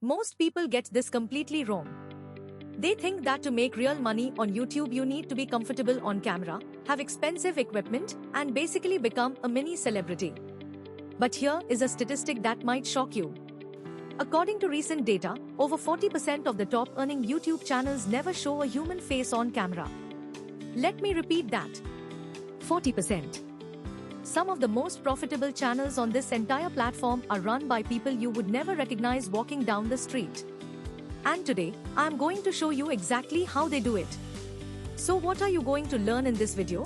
Most people get this completely wrong. They think that to make real money on YouTube you need to be comfortable on camera, have expensive equipment, and basically become a mini celebrity. But here is a statistic that might shock you. According to recent data, over 40% of the top earning YouTube channels never show a human face on camera. Let me repeat that. 40%. Some of the most profitable channels on this entire platform are run by people you would never recognize walking down the street. And today, I am going to show you exactly how they do it. So what are you going to learn in this video?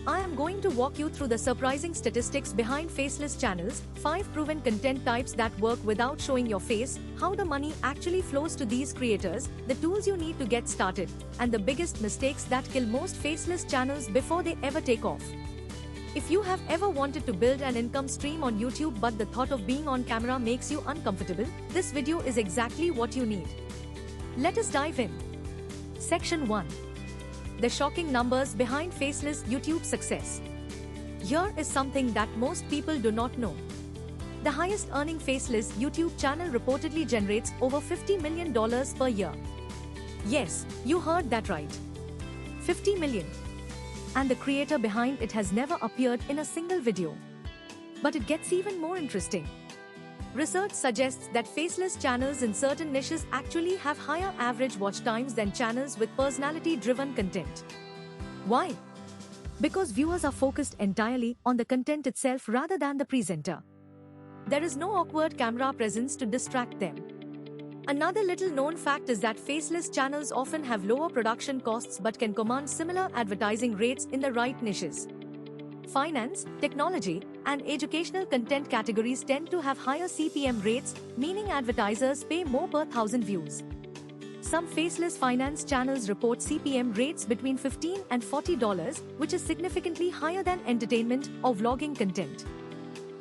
I am going to walk you through the surprising statistics behind faceless channels, 5 proven content types that work without showing your face, how the money actually flows to these creators, the tools you need to get started, and the biggest mistakes that kill most faceless channels before they ever take off. If you have ever wanted to build an income stream on YouTube but the thought of being on camera makes you uncomfortable, this video is exactly what you need. Let us dive in. Section 1. The shocking numbers behind faceless YouTube success. Here is something that most people do not know. The highest earning faceless YouTube channel reportedly generates over $50 million per year. Yes, you heard that right. 50 million. And the creator behind it has never appeared in a single video. But it gets even more interesting. Research suggests that faceless channels in certain niches actually have higher average watch times than channels with personality-driven content. Why? Because viewers are focused entirely on the content itself rather than the presenter. There is no awkward camera presence to distract them. Another little known fact is that faceless channels often have lower production costs but can command similar advertising rates in the right niches. Finance, technology, and educational content categories tend to have higher CPM rates, meaning advertisers pay more per 1,000 views. Some faceless finance channels report CPM rates between $15 and $40, which is significantly higher than entertainment or vlogging content.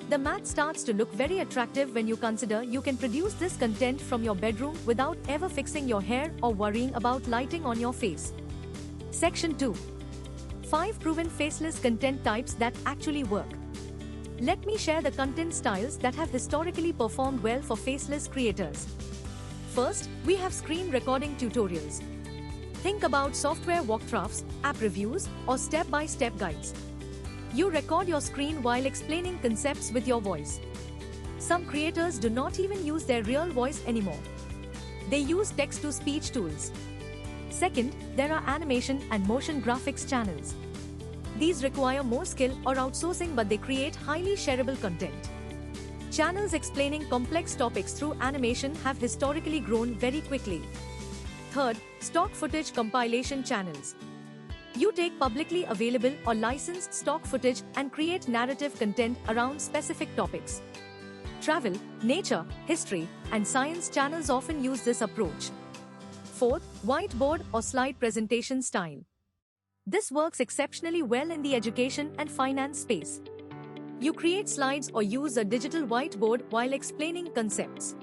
The math starts to look very attractive when you consider you can produce this content from your bedroom without ever fixing your hair or worrying about lighting on your face. Section 2. 5 proven faceless content types that actually work. Let me share the content styles that have historically performed well for faceless creators. First, we have screen recording tutorials. Think about software walkthroughs, app reviews, or step-by-step guides. You record your screen while explaining concepts with your voice. Some creators do not even use their real voice anymore. They use text-to-speech tools. Second, there are animation and motion graphics channels. These require more skill or outsourcing, but they create highly shareable content. Channels explaining complex topics through animation have historically grown very quickly. Third, stock footage compilation channels. You take publicly available or licensed stock footage and create narrative content around specific topics. Travel, nature, history, and science channels often use this approach. Fourth, whiteboard or slide presentation style. This works exceptionally well in the education and finance space. You create slides or use a digital whiteboard while explaining concepts.